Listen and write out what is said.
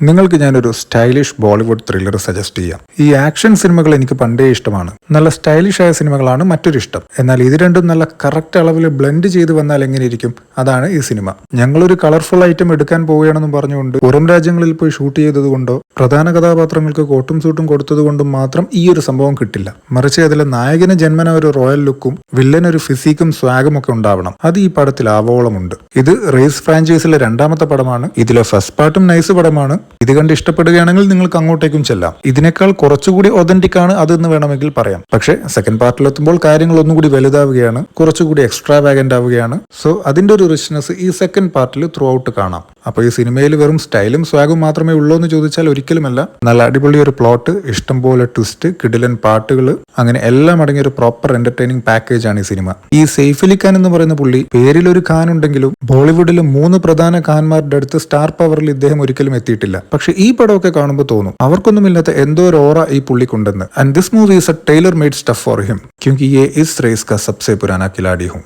നിങ്ങൾക്ക് ഞാനൊരു stylish Bollywood thriller suggest ചെയ്യാം. ഈ ആക്ഷൻ സിനിമകൾ എനിക്ക് പണ്ടേ ഇഷ്ടമാണ്. നല്ല സ്റ്റൈലിഷ് ആയ സിനിമകളാണ് മറ്റൊരു ഇഷ്ടം. എന്നാൽ ഇത് രണ്ടും നല്ല കറക്റ്റ് അളവിൽ ബ്ലെൻഡ് ചെയ്ത് വന്നാൽ എങ്ങനെയിരിക്കും, അതാണ് ഈ സിനിമ. ഞങ്ങളൊരു കളർഫുൾ ഐറ്റം എടുക്കാൻ പോവുകയാണെന്നും പറഞ്ഞുകൊണ്ട് പുറം രാജ്യങ്ങളിൽ പോയി ഷൂട്ട് ചെയ്തതുകൊണ്ടോ പ്രധാന കഥാപാത്രങ്ങൾക്ക് കോട്ടും സൂട്ടും കൊടുത്തതുകൊണ്ടും മാത്രം ഈ ഒരു സംഭവം കിട്ടില്ല. മറിച്ച് അതിലെ നായകന് ജന്മന ഒരു റോയൽ ലുക്കും വില്ലൻ ഒരു ഫിസിക്കും സ്വാഗും ഒക്കെ ഉണ്ടാവണം. അത് ഈ പടത്തിൽ ആവോളമുണ്ട്. ഇത് റേസ് ഫ്രാഞ്ചൈസിലെ രണ്ടാമത്തെ പടമാണ്. ഇതിലെ ഫസ്റ്റ് പാർട്ടും നൈസ് പടമാണ്. ഇത് കണ്ട് ഇഷ്ടപ്പെടുകയാണെങ്കിൽ നിങ്ങൾക്ക് അങ്ങോട്ടേക്കും ചെല്ലാം. ഇതിനേക്കാൾ കുറച്ചുകൂടി ഒതന്റിക് ആണ് അതെന്ന് വേണമെങ്കിൽ പറയാം. പക്ഷേ സെക്കൻഡ് പാർട്ടിലെത്തുമ്പോൾ കാര്യങ്ങൾ ഒന്നുകൂടി വലുതാവുകയാണ്, കുറച്ചുകൂടി എക്സ്ട്രാവാഗന്റ് ആവുകയാണ്. സോ അതിന്റെ ഒരു റിച്ച്നെസ് ഈ സെക്കൻഡ് പാർട്ടിൽ ത്രൂ ഔട്ട് കാണാം. അപ്പോൾ ഈ സിനിമയിൽ വെറും സ്റ്റൈലും സ്വാഗും മാത്രമേ ഉള്ളൂ എന്ന് ചോദിച്ചാൽ ഒരിക്കലുമല്ല. നല്ല അടിപൊളി ഒരു പ്ലോട്ട്, ഇഷ്ടംപോലെ ട്വിസ്റ്റ്, കിടിലൻ പാട്ടുകൾ, അങ്ങനെ എല്ലാം അടങ്ങിയ ഒരു പ്രോപ്പർ എന്റർടൈനിങ് പാക്കേജ് ആണ് ഈ സിനിമ. ഈ സെയ്ഫ് അലി ഖാൻ എന്ന് പറയുന്ന പുള്ളി പേരിൽ ഒരു ഖാൻ ഉണ്ടെങ്കിലും ബോളിവുഡിലെ 3 പ്രധാന ഖാൻമാരുടെ അടുത്ത് സ്റ്റാർ പവറിൽ ഇദ്ദേഹം ഒരിക്കലും എത്തിയിട്ടില്ല. പക്ഷെ ഈ പടമൊക്കെ കാണുമ്പോൾ തോന്നും അവർക്കൊന്നുമില്ലാത്ത എന്തോ ഒരു ഓറ ഈ പുള്ളിക്കുണ്ടെന്ന്. And this movie is a tailor made stuff for him, ക്യോंकि ये इस रेस का सबसे पुराना खिलाड़ी हूँ.